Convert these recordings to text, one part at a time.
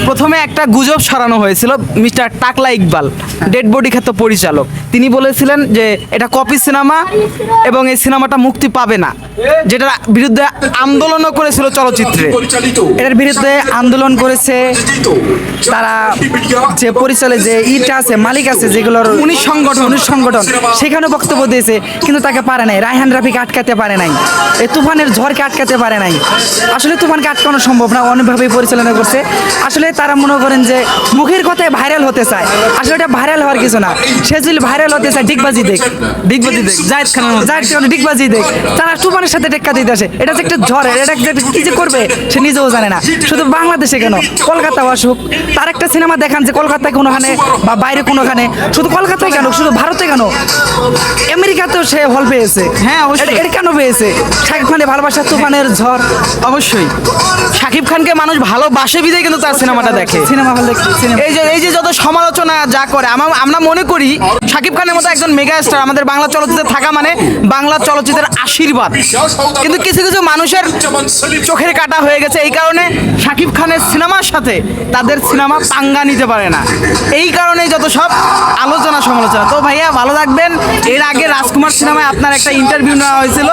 প্রথমে একটা গুজব ছড়ানো হয়েছিল মিস্টার টাকলা ইকবাল ডেড বডি খ্যাত পরিচালক, তিনি বলেছিলেন যে এটা কপি সিনেমা এবং এই সিনেমাটা মুক্তি পাবে না, যেটার বিরুদ্ধে আন্দোলনও করেছিল চলচ্চিত্রে। এটার বিরুদ্ধে আন্দোলন করেছে তারা, যে পরিচালক যে ইটা আছে মালিক আছে যেগুলোর 19 সংগঠন সেখানেও বক্তব্য দিয়েছে, কিন্তু তাকে পারে নাই। রায়হান রাফিকে আটকাতে পারে নাই, এই তুফানের ঝড়কে আটকাতে পারে নাই। আসলে তুফানকে আটকানো সম্ভব না, অনেকভাবেই পরিচালনা করছে। আসলে তারা মনে করেন যে মুখের কথায় ভাইরাল হতে চায়, আসলে এটা ভাইরাল হওয়ার কিছু না। সে যদি ভাইরাল হতে চায় ডিগবাজি দেখ জায়েদ খানের ডিগবাজি দেখ, তারা তুফানের সাথে টেক্কা দিতে আসে। এটা যে একটা ঝড়, এটা যে কি যে করবে সে নিজেও জানে না। শুধু বাংলাদেশে কেন, কলকাতাও আসুক, তার একটা সিনেমা দেখান যে কলকাতায় কোনোখানে বা বাইরে কোনোখানে, শুধু কলকাতায় কেন, শুধু ভারতে কেন, আমেরিকাতেও সে হল পেয়েছে। হ্যাঁ, অবশ্যই। এটা কেন পেয়েছে? শাকিব খানের ভালোবাসা, তুফানের ঝড়। অবশ্যই শাকিব খানকে মানুষ ভালোবাসে বিধেই কিন্তু তার সিনেমাটা দেখে। সিনেমা হল দেখে এই যে যত সমালোচনা যা করে, আমরা মনে করি শাকিব খানের মতো একজন মেগা স্টার আমাদের বাংলা চলচ্চিত্রে থাকা মানে বাংলা চলচ্চিত্রের আশীর্বাদ। কিন্তু কিছু কিছু মানুষের চোখের কাটা হয়ে গেছে, এই কারণে শাকিব খানের সিনেমার সাথে তাদের সিনেমা পাঙ্গা নিতে পারে না। এই কারণেই যত সব আলোচনা সমালোচনা। তো ভাইয়া ভালো থাকবেন। এর আগে রাজকুমার সিনেমায় আপনার একটা ইন্টারভিউ নেওয়া হয়েছিল,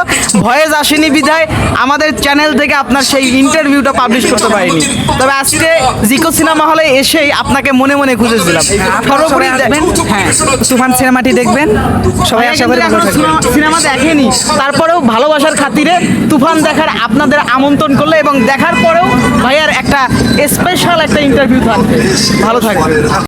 ভয়েস আসেনি বিধায় আমাদের চ্যানেল থেকে আপনার সেই ইন্টারভিউটা পাবলিশ করতে পারিনি। তবে আজকে জিকো সিনেমা হলে এসেই আপনাকে মনে মনে খুঁজেছিলাম। সর্বোপরি হ্যাঁ, তুফান সিনেমাটি দেখবেন সবাই, আশা করি ভালো থাকবেন। সিনেমা দেখেনি, তারপরেও ভালোবাসার খাতিরে তুফান দেখার আপনাদের আমন্ত্রণ করলে এবং দেখার পরেও ভাইয়ার একটা স্পেশাল একটা ইন্টারভিউ থাকবে। ভালো থাকবে।